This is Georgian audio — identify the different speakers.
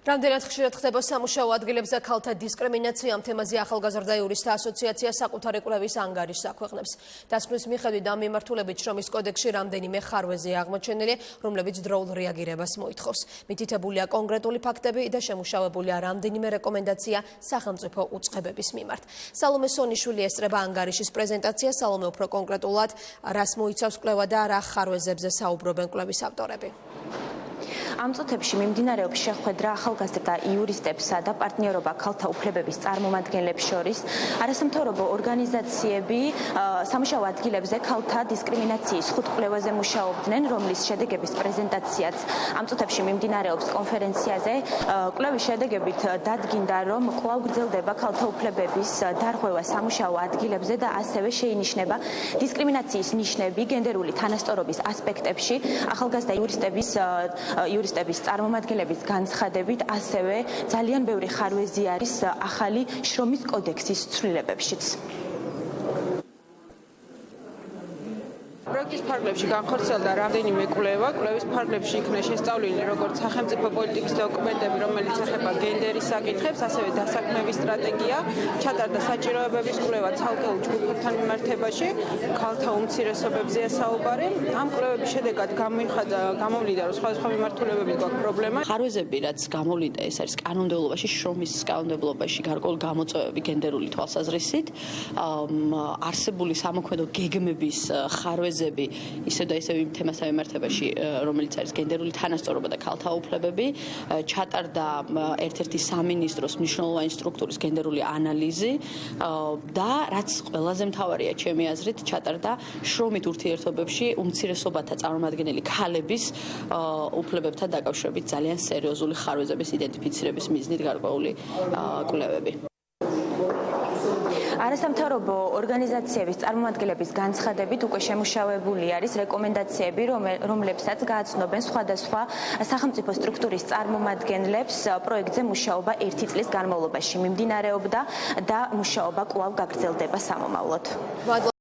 Speaker 1: რამდენად ხშირად ხდება სამუშაო ადგილებზე ქალთა დისკრიმინაცია, ამ თემაზე ახალგაზრდა იურისტთა ასოციაცია საკუთარი კვლევის ანგარიშს აქვეყნებს. დასკვნის მიხედვით ამ მიმართულებით შრომის კოდექსში რამდენიმე ხარვეზია აღმოჩენილი, რომლებიც დროულ რეაგირებას მოითხოვს. მითითებულია კონკრეტული ფაქტები და შემუშავებულია რამდენიმე რეკომენდაცია სახელმწიფო უწყებების მიმართ. სალომე სონიშვილი ესწრება ანგარიშის პრეზენტაცია. სალომე უფრო კონკრეტულად რას მოიცავს კვლევა და რა ხარვეზებზე საუბრობენ კვლევის ავტორები.
Speaker 2: ამ წუთებში მიმდინარეობს შეხვედრა ახალგაზრდა იურისტებსა და პარტნიორობა ქალთა უფლებების წარმომადგენლებს შორის. არასამთავრობო ორგანიზაციები სამუშაო ადგილებზე ქალთა დისკრიმინაციის 5 კვლევაზე მუშაობდნენ, რომლის შედეგების პრეზენტაციაც ამ წუთებში მიმდინარეობს კონფერენციაზე. კვლევის შედეგებით დადგინდა, რომ კვლავ გრძელდება ქალთა უფლებების დარღვევა სამუშაო ადგილებზე და ასევე შეინიშნება დისკრიმინაციის ნიშნები გენდერული თანასწორობის ასპექტებში. ახალგაზრდა იურისტების წარმომადგენლების განცხადებით, ასევე ძალიან ბევრი ხარვეზი არის ახალი შრომის კოდექსის ცვლილებებშიც.
Speaker 3: პროექტის ფარგლებში განხორციელდა რამდენიმე კვლევა. კვლევის ფარგლებში იქნა შესწავლილი როგორც სახელმწიფო პოლიტიკის დოკუმენტები, რომელიც ეხება გენდერის საკითხებს, ასევე დასაქმების სტრატეგია, ჩატარდა საჭიროებების კვლევა ცალკეულ ჯგუფებთან მიმართებაში, ქალთა უმცირესობებზეა საუბარი. ამ კვლევების შედეგად გამოვლინდა, რომ სხვადასხვა მიმართულებებით გვაქვს პრობლემა.
Speaker 4: ხარვეზები, რაც გამოვლინდა, ეს არის კანონმდებლობაში, შრომის კანონმდებლობაში გარკვეული გამოწვევები გენდერული თვალსაზრისით, არსებული სამოქმედო გეგმების ხარვეზები ისე და ისე იმ თემასთან მიმართებაში, რომელიც არის გენდერული თანასწორობა და ქალთა უფლებები, ჩატარდა ერთ-ერთი სამინისტროს მნიშვნელოვანი სტრუქტურის გენდერული ანალიზი და რაც ყველაზე მთავარია ჩემი აზრით, ჩატარდა შრომით ურთიერთობებში უმცირესობათა წარმომადგენელი ქალების უფლებებთან დაკავშირებით ძალიან სერიოზული ხარვეზების იდენტიფიცირების მიზნით გარკვეული კვლევები.
Speaker 2: არასამთავრობო ორგანიზაციების წარმომადგენლების განცხადებით უკვე შემუშავებული არის რეკომენდაციები, რომლებსაც გააცნობენ სხვადასხვა სახელმწიფო სტრუქტურის წარმომადგენლებს. პროექტზე მუშაობა 1 წლის განმავლობაში მიმდინარეობდა და მუშაობა კვლავ გაგრძელდება სამომავლოდ.